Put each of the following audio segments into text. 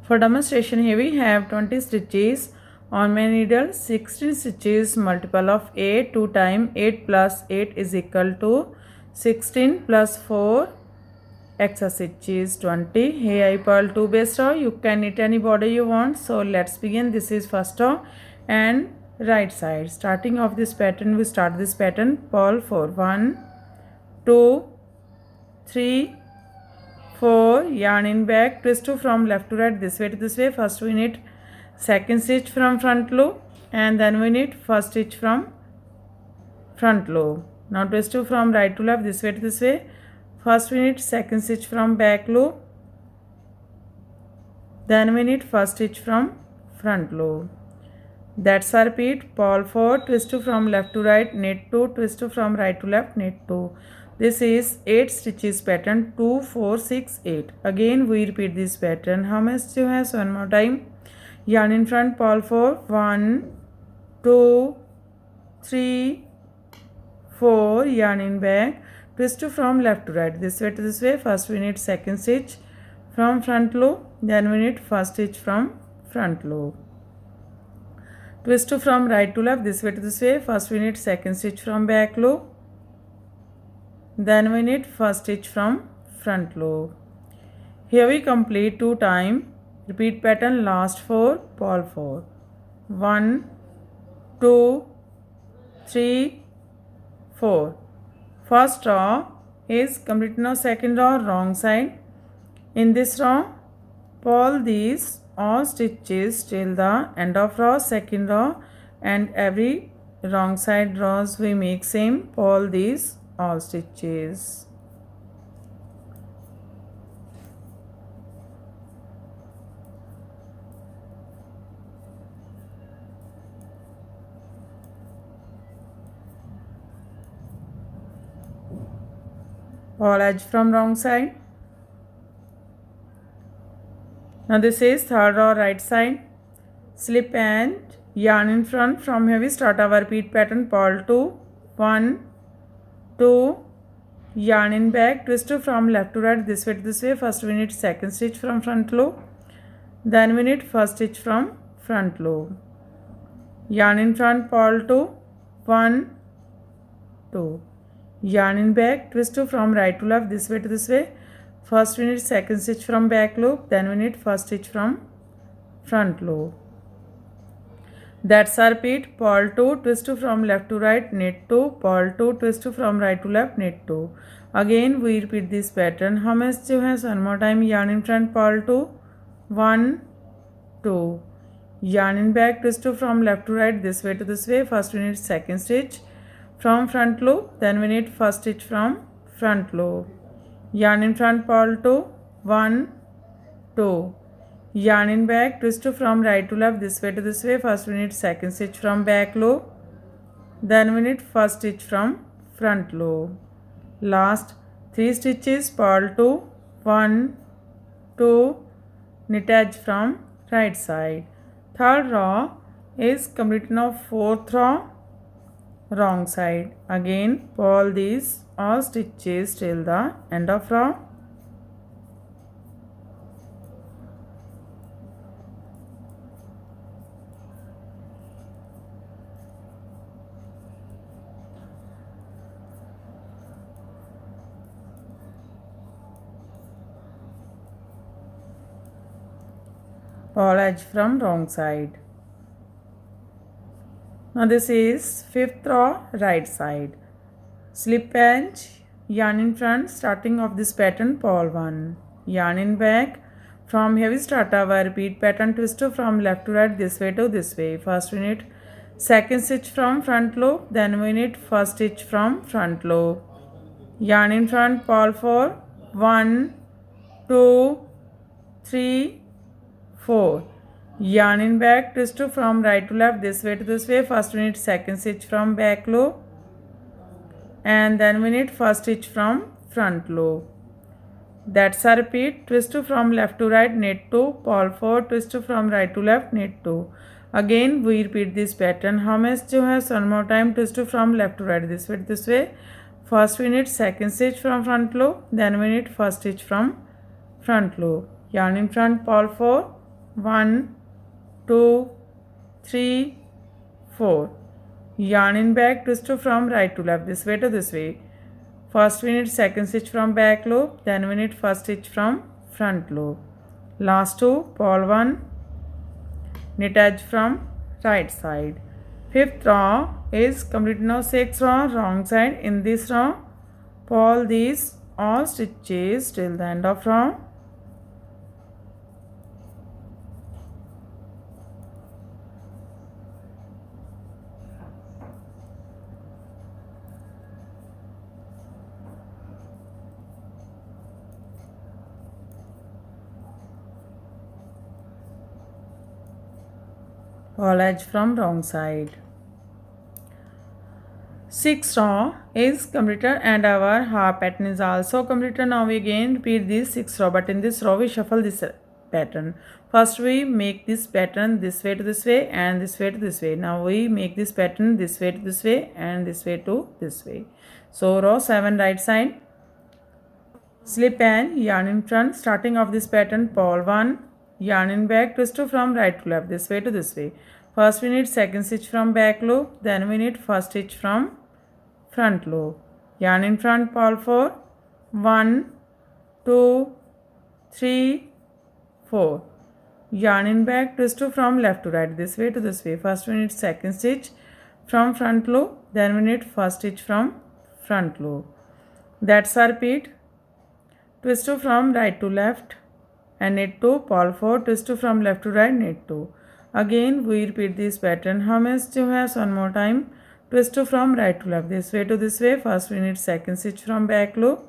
For demonstration here we have 20 stitches on my needle, 16 stitches multiple of 8, 2 times 8 plus 8 is equal to 16 plus 4 extra stitches 20. Here I purl 2 base row. You can knit any border you want. So let's begin. This is first row and right side. Starting of this pattern, we start this pattern purl 4. 1, 2, 3, 4, yarn in back, twist 2 from left to right, this way to this way. First we knit second stitch from front loop and then we knit first stitch from front loop. Now twist 2 from right to left, this way to this way. First we knit second stitch from back loop, then we knit first stitch from front loop. That's our repeat. Purl 4, twist 2 from left to right, knit 2, twist 2 from right to left, knit 2. This is 8 stitches pattern, 2, 4, 6, 8. Again we repeat this pattern. How many stitches you have? So one more time. Yarn in front, purl 4, 1, 2, 3, 4, yarn in back, twist 2 from left to right, this way to this way. First we knit second stitch from front loop, then we knit first stitch from front loop. Twist 2 from right to left, this way to this way. First we knit second stitch from back loop, then we knit first stitch from front loop. Here we complete 2 times. Repeat pattern last 4, purl 4. 1, 2, 3, 4. First row is complete. Now second row wrong side. In this row, purl these all stitches till the end of row, second row, and every wrong side rows we make same, purl these all stitches. Purl edge from wrong side. Now this is third row right side. Slip and yarn in front. From here we start our repeat pattern. Purl 2, 1, 2, yarn in back, twist 2 from left to right, this way to this way. First we knit second stitch from front loop, then we knit first stitch from front loop. Yarn in front, purl 2, 1, 2, yarn in back, twist 2 from right to left, this way to this way. First we knit second stitch from back loop, then we knit first stitch from front loop. That's our repeat. Purl 2, twist 2 from left to right, knit 2, purl 2, twist 2 from right to left, knit 2. Again we repeat this pattern. How many stitches you have? One more time. Yarn in front, purl 2, 1, 2, yarn in back, twist 2 from left to right, this way to this way. First we knit second stitch from front loop, then we knit first stitch from front loop. Yarn in front, purl 2, 1, 2, yarn in back, twist 2 from right to left, this way to this way. First we knit second stitch from back loop, then we knit first stitch from front loop. Last 3 stitches, purl 2, 1, 2, knit edge from right side. Third row is complete. Now fourth row wrong side. Again purl these all stitches till the end of row. Purl edge from wrong side. Now this is fifth row right side. Slip edge, yarn in front, starting of this pattern, purl 1, yarn in back. From here we start our repeat pattern, twist 2 from left to right, this way to this way. First we knit second stitch from front loop, then we knit first stitch from front loop. Yarn in front, purl 4, 1, 2, 3, 4. Yarn in back, twist 2 from right to left, this way to this way. First we knit second stitch from back loop, and then we knit first stitch from front loop. That's our repeat. Twist 2 from left to right, knit 2, purl 4, twist 2 from right to left, knit 2. Again we repeat this pattern. How many stitches you have? One more time. Twist 2 from left to right, this way to this way. First we knit second stitch from front loop, then we knit first stitch from front loop. Yarn in front, purl 4, 1, 2, 3, 4. Yarn in back, twist from right to left, this way to this way. First we need second stitch from back loop, then we need first stitch from front loop. Last two, purl 1, knit edge from right side. Fifth row is complete. Now sixth row, wrong side. In this row, purl these all stitches till the end of row. Purl edge from wrong side. Sixth row is completed and our half pattern is also completed. Now we again repeat this sixth row, but in this row we shuffle this pattern. First we make this pattern this way to this way and this way to this way. Now we make this pattern this way to this way and this way to this way. So row 7 right side, slip and yarn in front. Starting of this pattern, purl 1, yarn in back, twist from right to left, this way to this way. First we need second stitch from back loop, then we need first stitch from front loop. Yarn in front, purl 4, 1, 2, 3, 4. Yarn in back, twist from left to right, this way to this way. First we need second stitch from front loop, then we need first stitch from front loop. That's our repeat. Twist from right to left and knit 2, purl 4, twist from left to right, knit 2. Again we repeat this pattern. How many stitches has one more time? Twist from right to left, this way to this way. First we need second stitch from back loop,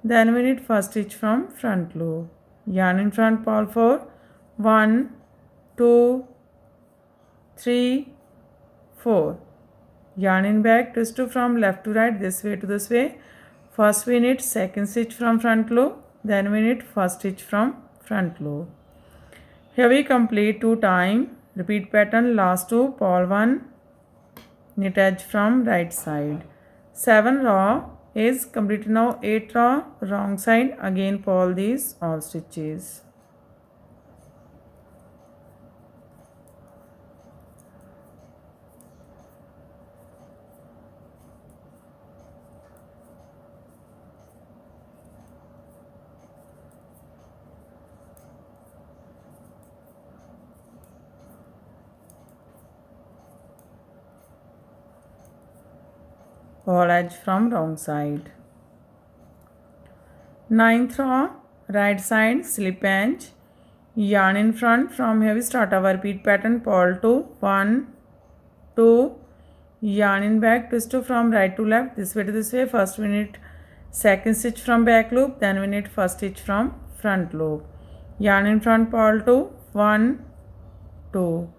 then we need first stitch from front loop. Yarn in front, purl 4, 1, 2, 3, 4. Yarn in back, twist from left to right, this way to this way. First we need second stitch from front loop, then we need first stitch from front loop. Here we complete 2 times. Repeat pattern, last two, purl 1, knit edge from right side. 7 row is complete. Now 8 row, wrong side. Again purl these all stitches. Purl edge from wrong side. 9th row, right side, slip edge, yarn in front. From here we start our repeat pattern, purl 2, 1, 2, yarn in back, twist from right to left, this way to this way. First we need second stitch from back loop, then we need first stitch from front loop. Yarn in front, purl 2, 1, 2,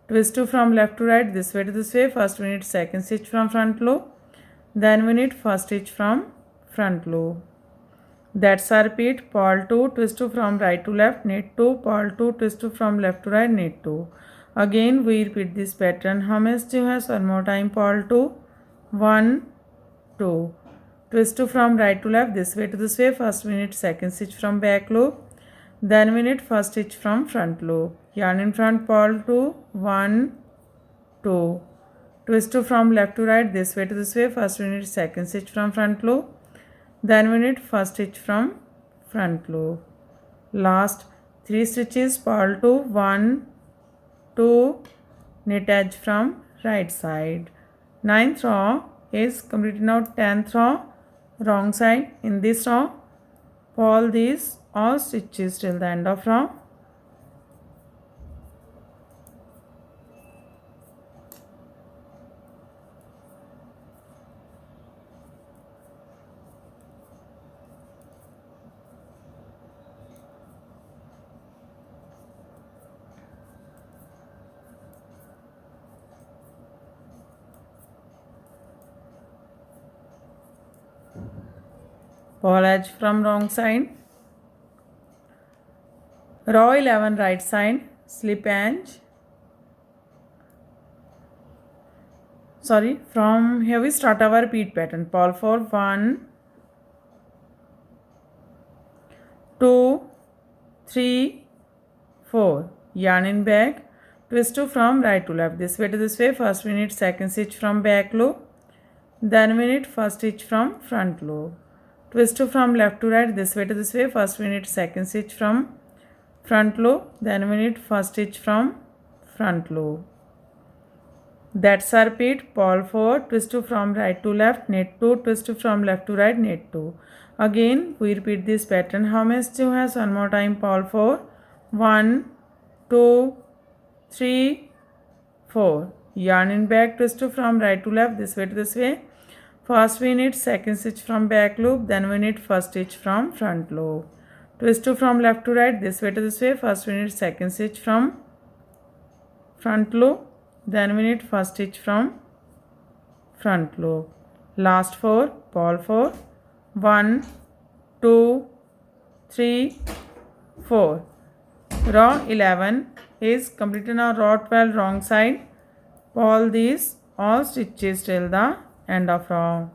twist from left to right, this way to this way. First we need second stitch from front loop, then we need first stitch from front loop. That's our repeat. Purl 2, twist from right to left, knit 2, purl 2, twist from left to right, knit 2. Again we repeat this pattern. How many stitches has one more time? Purl 2, 1, 2, twist from right to left, this way to this way. First we need second stitch from back loop, then we need first stitch from front loop. Yarn in front, purl 2, 1, 2, twist from left to right, this way to this way. First we need second stitch from front loop, then we need first stitch from front loop. Last 3 stitches, purl 2, 1, 2, knit edge from right side. 9th row is completed. Now 10th row, wrong side. In this row, purl these all stitches till the end of row. Purl edge from wrong side. Row 11 right side, slip edge. From here we start our repeat pattern. Purl 4, 1, 2, 3, 4. yarn in back, twist 2 from right to left, this way to this way. First we need second stitch from back loop, then we need first stitch from front loop, twist 2 from left to right, this way to this way. First we need second stitch from front loop, then we need first stitch from front loop. That's our repeat. Purl 4, twist 2 from right to left, knit 2, twist 2 from left to right, knit 2. Again we repeat this pattern. How many stitches has? One more time. Purl 4, 1, 2, 3, 4. Yarn in back, twist 2 from right to left, this way to this way. First we need second stitch from back loop, then we need first stitch from front loop. Twist 2 from left to right, this way to this way. First we need second stitch from front loop, then we need first stitch from front loop. Last 4, purl 4, 1, 2, 3, 4. Row 11 is completed. Now row 12 wrong side. Purl these all stitches till the end of row.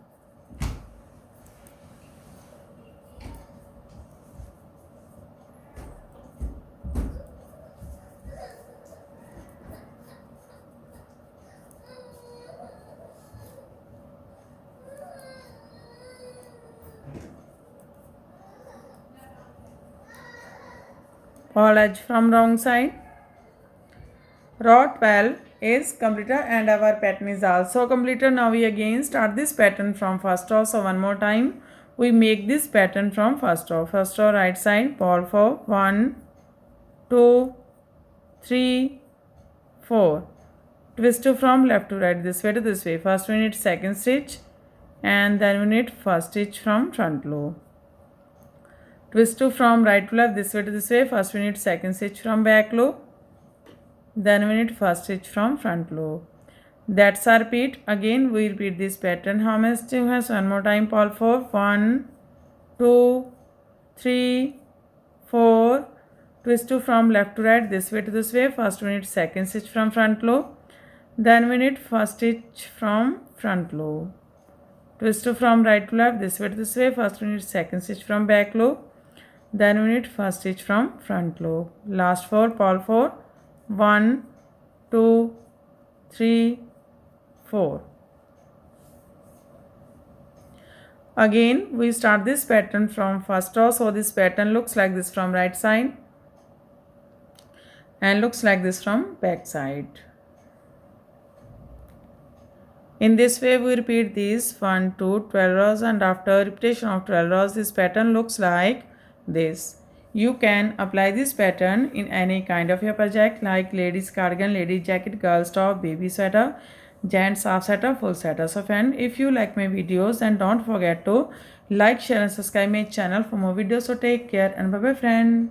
Purl edge from wrong side. Row 12 is completed and our pattern is also completed. Now we again start this pattern from first row. So one more time we make this pattern from first row. First row right side, purl 4, 1, 2, 3, 4. Twist 2 from left to right, this way to this way. First we need second stitch and then we need first stitch from front loop. Twist 2 from right to left, this way to this way. First we need second stitch from back loop, then we need first stitch from front loop. That's our repeat. Again we repeat this pattern. How many stitches has? One more time. Purl 4, 1, 2, 3, 4. Twist 2 from left to right, this way to this way. First we need second stitch from front loop, then we need first stitch from front loop. Twist 2 from right to left, this way to this way. First we need second stitch from back loop, then we need first stitch from front loop. Last 4, purl 4, 1, 2, 3, 4. Again we start this pattern from first row. So this pattern looks like this from right side and looks like this from back side. In this way we repeat these 1 to 12 rows, and after repetition of 12 rows this pattern looks like this. You can apply this pattern in any kind of your project like ladies cardigan, ladies jacket, girls top, baby sweater, gents half sweater, full sweater. So friend, if you like my videos then don't forget to like, share and subscribe my channel for more videos. So take care and bye bye friend.